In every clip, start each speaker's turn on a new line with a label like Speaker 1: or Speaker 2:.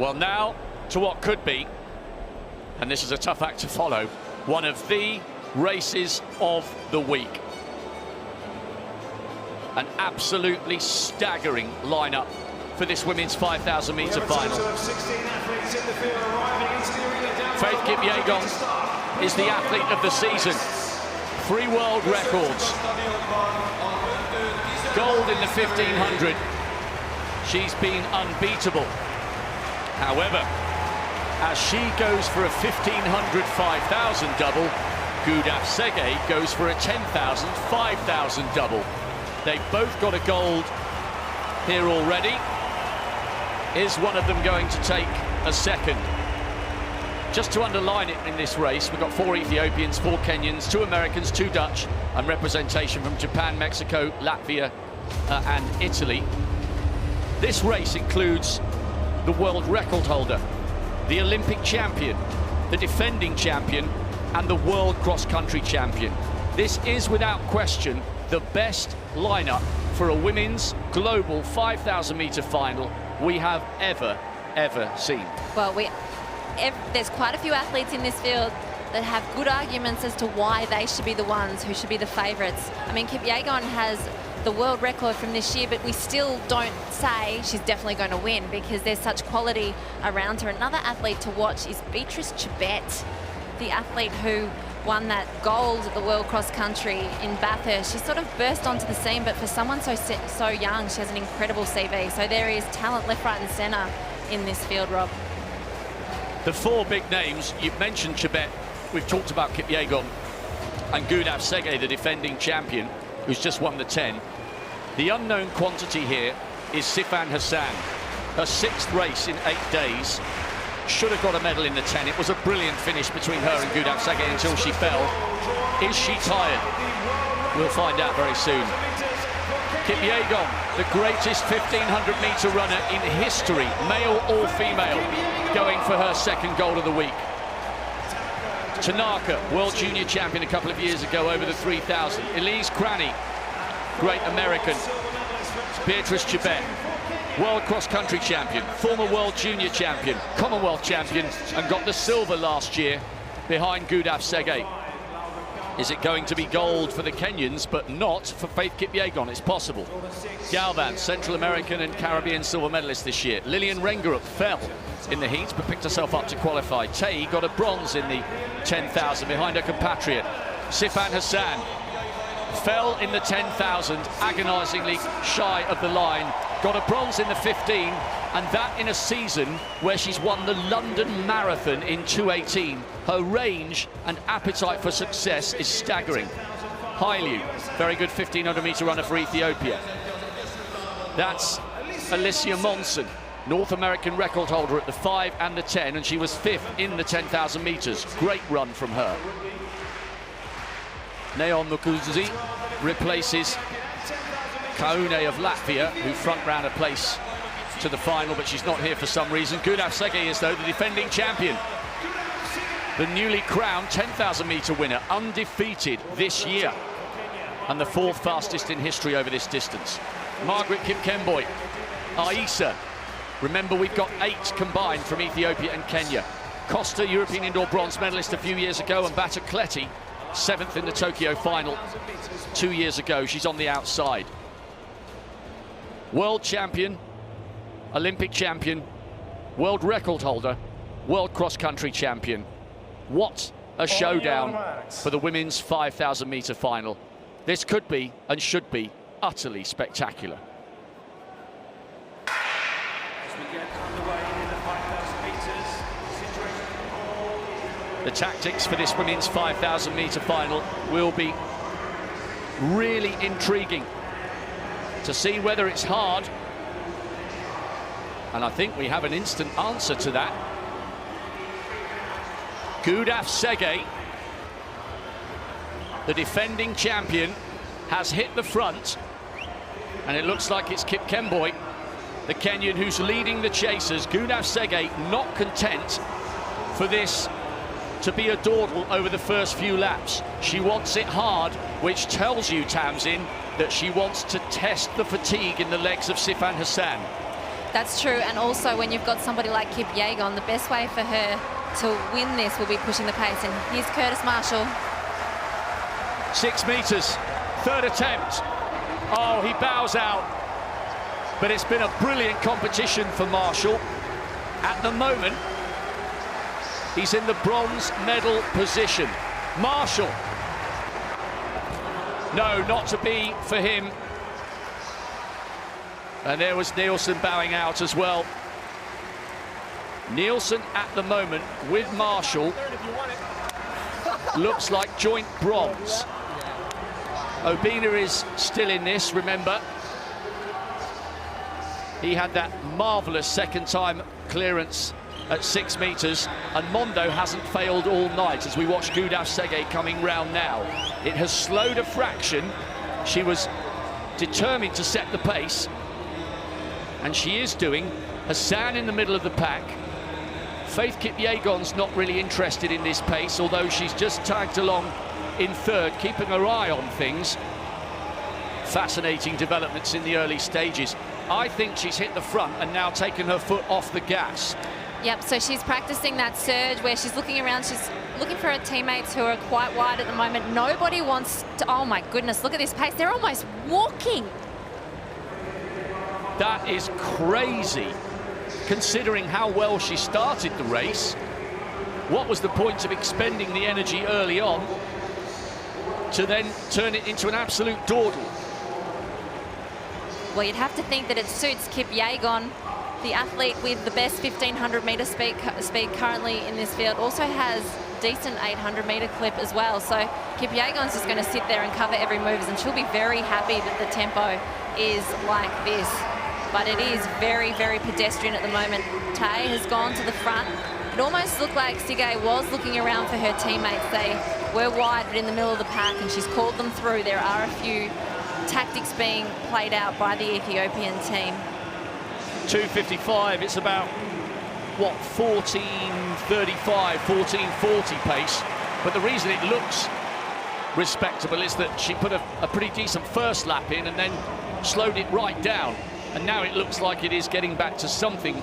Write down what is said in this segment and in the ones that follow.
Speaker 1: Well, now to what could be, and this is a tough act to follow, one of the races of the week. An absolutely staggering lineup for this women's 5,000 metre final. Faith Kipyegon is the athlete of the season. 3 world records. Gold in the 1500. She's been unbeatable. However, as she goes for a 1500 5,000 double, Gudaf Sege goes for a 10,000 5,000 double. They've both got a gold here already. Is one of them going to take a second? Just to underline it in this race, we've got 4 Ethiopians, 4 Kenyans, 2 Americans, 2 Dutch, and representation from Japan, Mexico, Latvia, and Italy. This race includes the world record holder, the Olympic champion, the defending champion, and the world cross-country champion. This is, without question, the best lineup for a women's global 5,000 metre final we have ever seen.
Speaker 2: Well, there's quite a few athletes in this field that have good arguments as to why they should be the ones who should be the favourites. I mean, Kipyegon has the world record from this year, but we still don't say she's definitely going to win because there's such quality around her. Another athlete to watch is Beatrice Chebet, the athlete who won that gold at the World Cross Country in Bathurst. She sort of burst onto the scene, but for someone so young, she has an incredible CV. So there is talent left, right and centre in this field, Rob.
Speaker 1: The 4 big names, you've mentioned Chebet, we've talked about Kipyegon, and Gudaf Sege, the defending champion, who's just won the 10. The unknown quantity here is Sifan Hassan. Her 6th race in 8 days. Should have got a medal in the 10. It was a brilliant finish between her and Gudaf Sege until she fell. Is she tired? We'll find out very soon. Kipyegon, the greatest 1,500 metre runner in history, male or female, going for her 2nd gold of the week. Tanaka, world junior champion a couple of years ago over the 3,000. Elise Cranny, great American. Beatrice Chebet, world cross-country champion, former world junior champion, Commonwealth champion, and got the silver last year behind Gudaf Sege. Is it going to be gold for the Kenyans, but not for Faith Kipyegon? It's possible. Galvan, Central American and Caribbean silver medalist this year. Lillian Rengerup fell in the heats, but picked herself up to qualify. Tay got a bronze in the 10,000 behind her compatriot. Sifan Hassan fell in the 10,000, agonisingly shy of the line. Got a bronze in the 15, and that in a season where she's won the London Marathon in 2:18. Her range and appetite for success is staggering. Hailu, very good 1,500 metre runner for Ethiopia. That's Alicia Monson, North American record holder at the 5 and the 10, and she was 5th in the 10,000 metres. Great run from her. Neon Mukuzi replaces Kaune of Latvia, who front ran a place to the final, but she's not here for some reason. Gudaf Sege is, though, the defending champion. The newly crowned 10,000 metre winner, undefeated this year, and the 4th fastest in history over this distance. Margaret Kipkemboi, Aisa. Remember, we've got 8 combined from Ethiopia and Kenya. Costa, European indoor bronze medalist a few years ago, and Bata Kleti, 7th in the Tokyo final 2 years ago. She's on the outside. World champion, Olympic champion, world record holder, world cross-country champion. What a showdown for the women's 5,000 metre final. This could be and should be utterly spectacular. The tactics for this women's 5,000 metre final will be really intriguing to see whether it's hard. And I think we have an instant answer to that. Gudaf Sege, the defending champion, has hit the front, and it looks like it's Kipkemboi, the Kenyan, who's leading the chasers. Gudaf Sege not content for this to be a dawdle over the first few laps. She wants it hard, which tells you, Tamzin, that she wants to test the fatigue in the legs of Sifan Hassan.
Speaker 2: That's true, and also when you've got somebody like Kipyegon, the best way for her to win this will be pushing the pace. And here's Curtis Marshall.
Speaker 1: 6 meters, third attempt. Oh, he bows out. But it's been a brilliant competition for Marshall. At the moment, he's in the bronze medal position. Marshall. No, not to be for him. And there was Nielsen bowing out as well. Nielsen at the moment with Marshall looks like joint bronze. Obina is still in this, remember. He had that marvellous second time clearance at 6 meters, and Mondo hasn't failed all night as we watch Gudaf Sege coming round now. It has slowed a fraction. She was determined to set the pace, and she is doing. Hassan in the middle of the pack. Faith Kipyegon's not really interested in this pace, although she's just tagged along in third, keeping her eye on things. Fascinating developments in the early stages. I think she's hit the front and now taken her foot off the gas.
Speaker 2: Yep, so she's practicing that surge where she's looking around, she's looking for her teammates who are quite wide at the moment. Nobody wants to, oh my goodness, look at this pace. They're almost walking.
Speaker 1: That is crazy, considering how well she started the race. What was the point of expending the energy early on to then turn it into an absolute dawdle?
Speaker 2: Well, you'd have to think that it suits Kipyegon, the athlete with the best 1500 meter speed currently in this field. Also has decent 800 meter clip as well. So Kipyegon's just going to sit there and cover every move, and she'll be very happy that the tempo is like this. But it is very, very pedestrian at the moment. Tay has gone to the front. It almost looked like Sige was looking around for her teammates. They were wide, but in the middle of the pack, and she's called them through. There are a few tactics being played out by the Ethiopian team.
Speaker 1: 2:55, it's about, what, 14:35, 14:40 pace. But the reason it looks respectable is that she put a pretty decent first lap in and then slowed it right down. And now it looks like it is getting back to something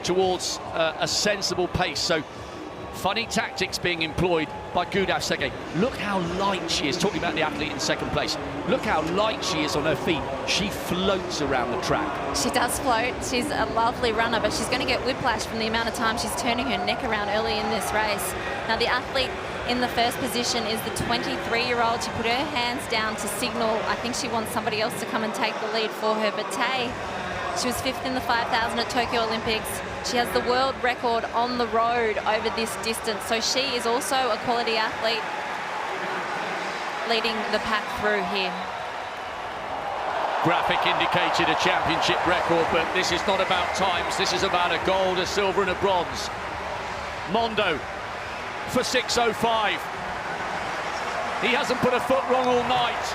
Speaker 1: towards a sensible pace. So funny tactics being employed by Gudaf Sege. Look how light she is, talking about the athlete in second place. Look how light she is on her feet. She floats around the track. She
Speaker 2: does float. She's a lovely runner, but she's going to get whiplash from the amount of time she's turning her neck around early in this race. Now, the athlete in the first position is the 23-year-old. She put her hands down to signal. I think she wants somebody else to come and take the lead for her. But Tay, she was 5th in the 5,000 at Tokyo Olympics. She has the world record on the road over this distance. So she is also a quality athlete leading the pack through here.
Speaker 1: Graphic indicated a championship record, but this is not about times. This is about a gold, a silver and a bronze. Mondo for 6:05. He hasn't put a foot wrong all night.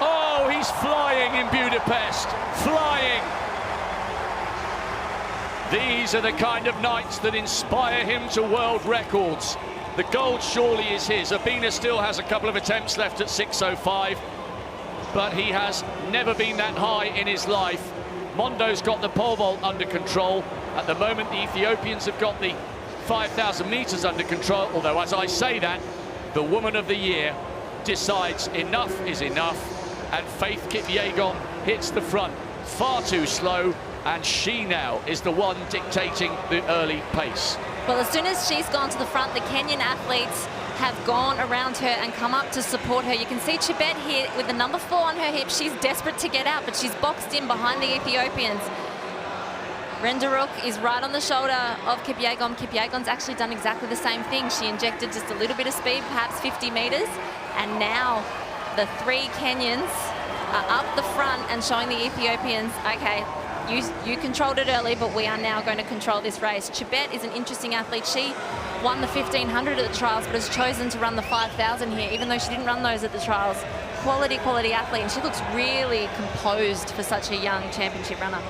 Speaker 1: Oh, he's flying in Budapest, flying. These are the kind of nights that inspire him to world records. The gold surely is his. Obina still has a couple of attempts left at 6:05, but he has never been that high in his life. Mondo's got the pole vault under control. At the moment, the Ethiopians have got the 5,000 meters under control, although as I say that, the woman of the year decides enough is enough, and Faith Kipyegon hits the front far too slow, and she now is the one dictating the early pace.
Speaker 2: Well, as soon as she's gone to the front, the Kenyan athletes have gone around her and come up to support her. You can see Chibet here with the number 4 on her hip. She's desperate to get out, but she's boxed in behind the Ethiopians. Renderuk is right on the shoulder of Kipyegon. Kipyegon's actually done exactly the same thing. She injected just a little bit of speed, perhaps 50 meters, and now the 3 Kenyans are up the front and showing the Ethiopians, okay, you controlled it early, but we are now going to control this race. Chibet is an interesting athlete. She won the 1500 at the trials, but has chosen to run the 5,000 here, even though she didn't run those at the trials. Quality athlete, and she looks really composed for such a young championship runner.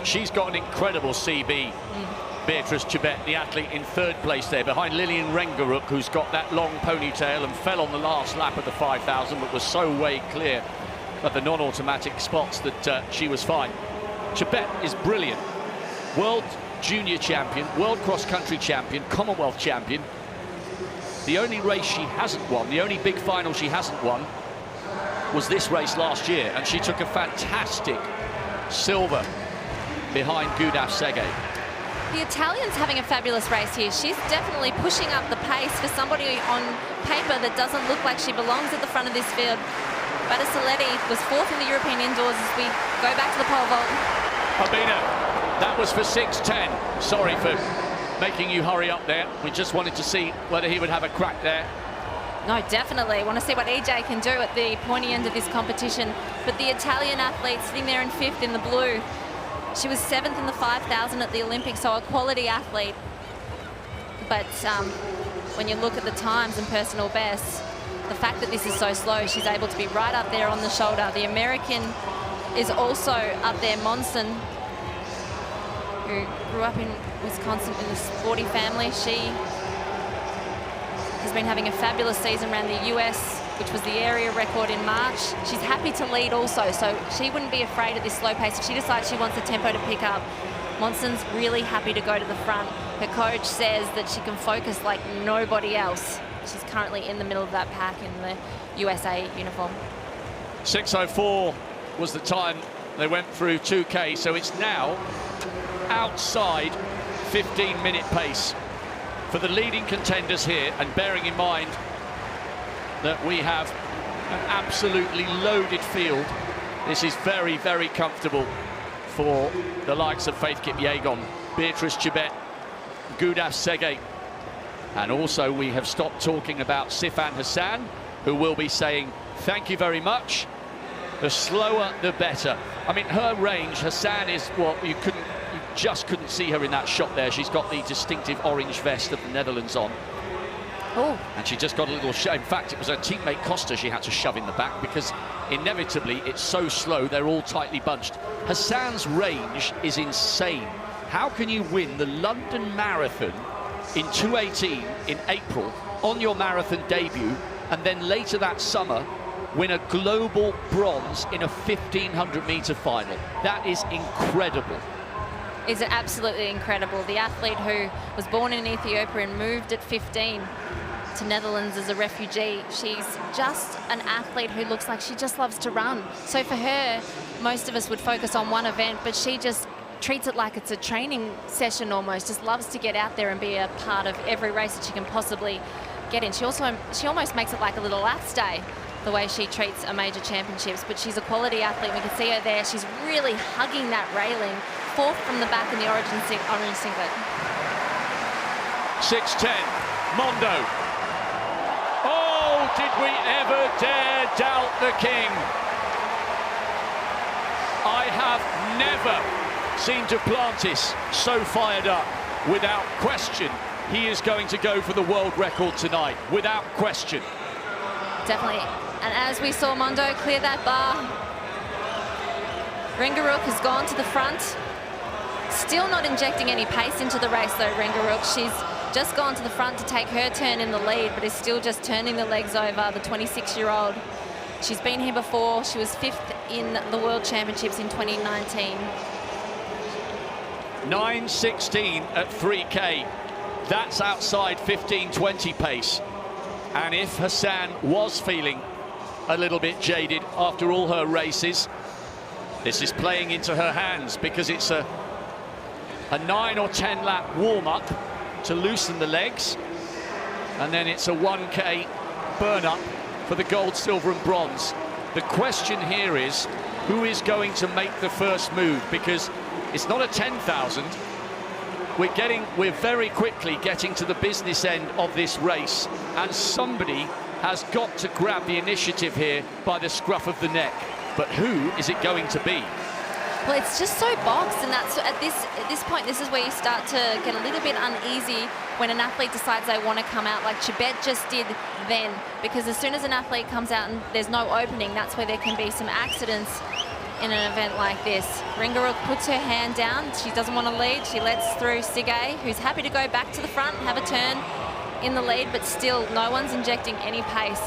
Speaker 1: She's got an incredible CB, Beatrice Chibet, the athlete in 3rd place there, behind Lilian Rengeruk, who's got that long ponytail and fell on the last lap of the 5,000, but was so way clear of the non-automatic spots that she was fine. Chibet is brilliant. World junior champion, world cross-country champion, Commonwealth champion. The only race she hasn't won, the only big final she hasn't won, was this race last year, and she took a fantastic silver behind Gudaf Sege.
Speaker 2: The Italian's having a fabulous race here. She's definitely pushing up the pace for somebody on paper that doesn't look like she belongs at the front of this field. Battisteletti was 4th in the European indoors as we go back to the pole vault.
Speaker 1: Albina, that was for 6:10. Sorry for making you hurry up there. We just wanted to see whether he would have a crack there.
Speaker 2: No, definitely. Want to see what EJ can do at the pointy end of this competition. But the Italian athlete sitting there in 5th in the blue. She was 7th in the 5,000 at the Olympics, so a quality athlete. But when you look at the times and personal bests, the fact that this is so slow, she's able to be right up there on the shoulder. The American is also up there, Monson, who grew up in Wisconsin in the sporty family. She has been having a fabulous season around the US, which was the area record in March. She's happy to lead also, so she wouldn't be afraid of this slow pace. If she decides she wants the tempo to pick up, Monson's really happy to go to the front. Her coach says that she can focus like nobody else. She's currently in the middle of that pack in the USA uniform.
Speaker 1: 6:04 was the time they went through 2K, so it's now outside 15-minute pace for the leading contenders here, and bearing in mind that we have an absolutely loaded field, this is very, very comfortable for the likes of Faith Kipyegon, Beatrice Chibet, Gudaf Sege, and also we have stopped talking about Sifan Hassan, who will be saying thank you very much. The slower, the better. I mean, her range, Hassan is what you just couldn't see her in that shot there. She's got the distinctive orange vest of the Netherlands on.
Speaker 2: Oh.
Speaker 1: And she just got a little shove. In fact, it was her teammate Costa she had to shove in the back because inevitably it's so slow, they're all tightly bunched. Hassan's range is insane. How can you win the London Marathon in 2:18 in April on your marathon debut, and then later that summer win a global bronze in a 1,500-meter final? That is incredible.
Speaker 2: Is it absolutely incredible. The athlete who was born in Ethiopia and moved at 15 to Netherlands as a refugee. She's just an athlete who looks like she just loves to run. So for her, most of us would focus on one event, but she just treats it like it's a training session almost, just loves to get out there and be a part of every race that she can possibly get in. She almost makes it like a little aths day, the way she treats a major championships, but she's a quality athlete. We can see her there. She's really hugging that railing. 4th from the back in the orange singlet.
Speaker 1: 6:10, Mondo. Oh, did we ever dare doubt the king? I have never seen Duplantis so fired up. Without question, he is going to go for the world record tonight, without question.
Speaker 2: Definitely. And as we saw Mondo clear that bar, Ringarook has gone to the front. Still not injecting any pace into the race though, Ringarook. She's just gone to the front to take her turn in the lead, but is still just turning the legs over, the 26-year-old. She's been here before. She was 5th in the World Championships in 2019.
Speaker 1: 9:16 at 3K. That's outside 15:20 pace. And if Hassan was feeling a little bit jaded after all her races, this is playing into her hands because it's a 9 or 10 lap warm-up to loosen the legs, and then it's a 1K burn-up for the gold, silver and bronze. The question here is, who is going to make the first move? Because it's not a 10,000. We're very quickly getting to the business end of this race, and somebody has got to grab the initiative here by the scruff of the neck. But who is it going to be?
Speaker 2: Well, it's just so boxed, and that's at this point, this is where you start to get a little bit uneasy when an athlete decides they want to come out, like Chibet just did then, because as soon as an athlete comes out and there's no opening, that's where there can be some accidents in an event like this. Ringarook puts her hand down. She doesn't want to lead. She lets through Sege, who's happy to go back to the front, have a turn in the lead, but still no one's injecting any pace.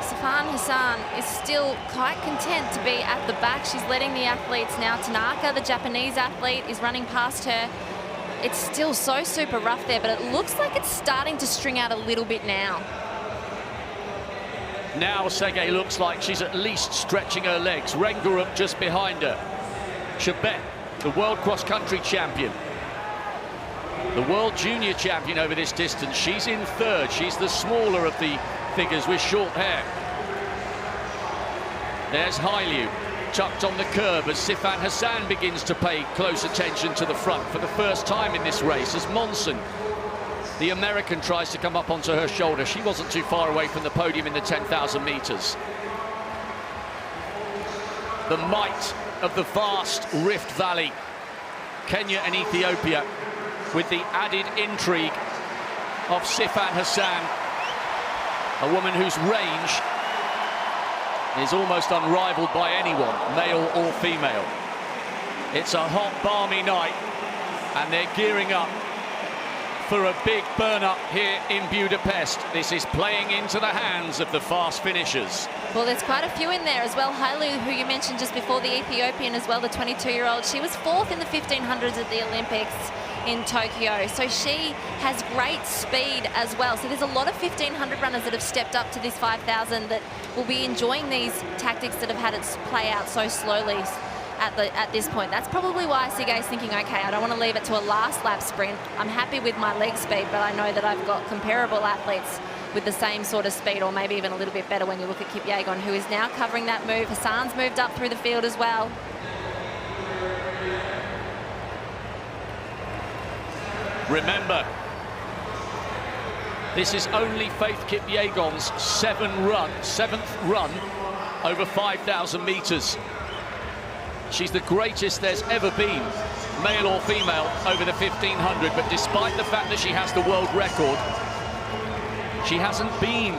Speaker 2: Sifan Hassan is still quite content to be at the back. She's letting the athletes now. Tanaka, the Japanese athlete, is running past her. It's still so super rough there, but it looks like it's starting to string out a little bit now.
Speaker 1: Now Sege looks like she's at least stretching her legs. Rengarup just behind her. Chebet, the world cross-country champion. The world junior champion over this distance. She's in third. She's the smaller of the figures with short hair. There's Hailu, tucked on the curb as Sifan Hassan begins to pay close attention to the front for the first time in this race as Monson, the American, tries to come up onto her shoulder. She wasn't too far away from the podium in the 10,000 meters. The might of the vast Rift Valley, Kenya and Ethiopia, with the added intrigue of Sifan Hassan, a woman whose range is almost unrivaled by anyone, male or female. It's a hot, balmy night, and they're gearing up for a big burn-up here in Budapest. This is playing into the hands of the fast finishers.
Speaker 2: Well, there's quite a few in there as well. Hailu, who you mentioned just before, the Ethiopian as well, the 22-year-old. She was fourth in the 1500s at the Olympics in Tokyo, so she has great speed as well. So there's a lot of 1500 runners that have stepped up to this 5000 that will be enjoying these tactics that have had it play out so slowly at this point. That's probably why Sige's thinking, okay, I don't want to leave it to a last lap sprint. I'm happy with my leg speed, but I know that I've got comparable athletes with the same sort of speed, or maybe even a little bit better when you look at Kipyegon, who is now covering that move. Hassan's moved up through the field as well.
Speaker 1: Remember, this is only Faith Kipyegon's seventh run over 5,000 meters. She's the greatest there's ever been, male or female, over the 1500, but despite the fact that she has the world record, she hasn't been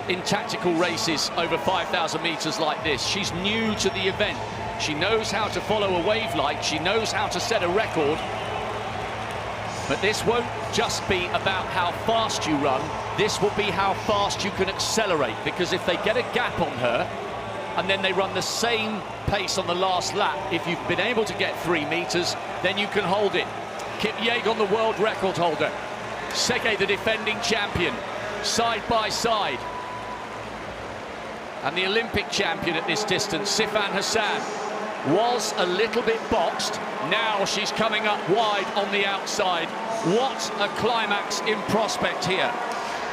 Speaker 1: in tactical races over 5,000 meters like this. She's new to the event. She knows how to follow a wave light. She knows how to set a record. But this won't just be about how fast you run. This will be how fast you can accelerate, because if they get a gap on her and then they run the same pace on the last lap, if you've been able to get 3 meters, then you can hold it. Kipyegon, the world record holder. Sege, the defending champion, side by side. And the Olympic champion at this distance, Sifan Hassan, was a little bit boxed. Now she's coming up wide on the outside. What a climax in prospect here.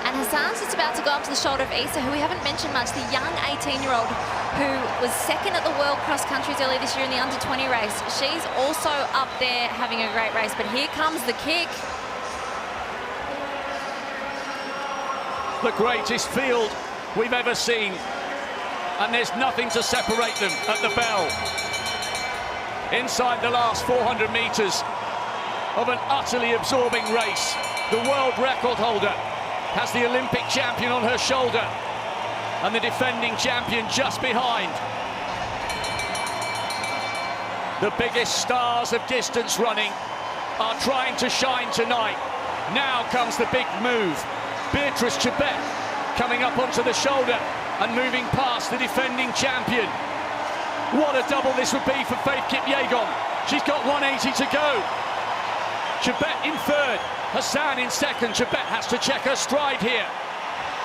Speaker 2: And Hassan's just about to go up to the shoulder of Isa, who we haven't mentioned much, the young 18-year-old who was second at the World Cross Countries earlier this year in the under-20 race. She's also up there having a great race, but here comes the kick.
Speaker 1: The greatest field we've ever seen, and there's nothing to separate them at the bell. Inside the last 400 meters of an utterly absorbing race, the world record holder has the Olympic champion on her shoulder and the defending champion just behind. The biggest stars of distance running are trying to shine tonight. Now comes the big move. Beatrice Chebet coming up onto the shoulder and moving past the defending champion. What a double this would be for Faith Kipyegon. She's got 180 to go. Chebet in third, Hassan in second. Chebet has to check her stride here.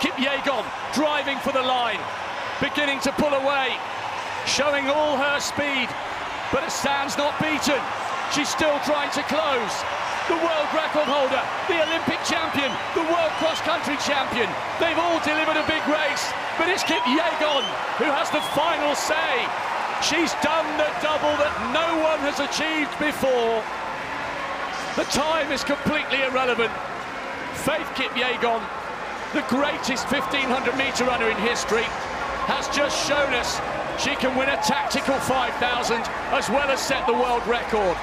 Speaker 1: Kipyegon driving for the line, beginning to pull away, showing all her speed, but Hassan's not beaten. She's still trying to close. The world record holder, the Olympic champion, the world cross-country champion. They've all delivered a big race, but it's Kipyegon who has the final say. She's done the double that no one has achieved before. The time is completely irrelevant. Faith Kipyegon, the greatest 1500-meter runner in history, has just shown us she can win a tactical 5,000 as well as set the world record.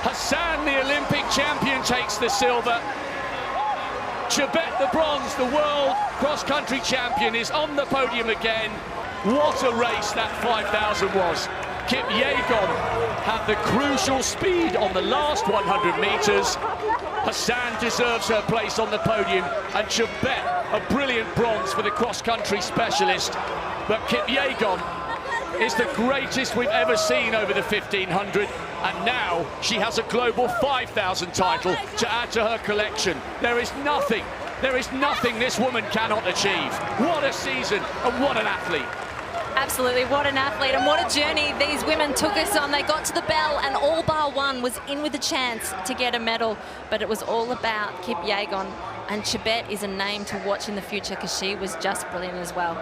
Speaker 1: Hassan, the Olympic champion, takes the silver. Chebet, the bronze, the world cross-country champion, is on the podium again. What a race that 5,000 was. Kipyegon had the crucial speed on the last 100 meters, Hassan deserves her place on the podium, and Chebet a brilliant bronze for the cross-country specialist. But Kipyegon is the greatest we've ever seen over the 1500, and now she has a global 5,000 title to add to her collection. There is nothing this woman cannot achieve. What a season, and what an athlete.
Speaker 2: Absolutely, what an athlete and what a journey these women took us on. They got to the bell and all bar one was in with a chance to get a medal, but it was all about Kipyegon, and Chebet is a name to watch in the future because she was just brilliant as well.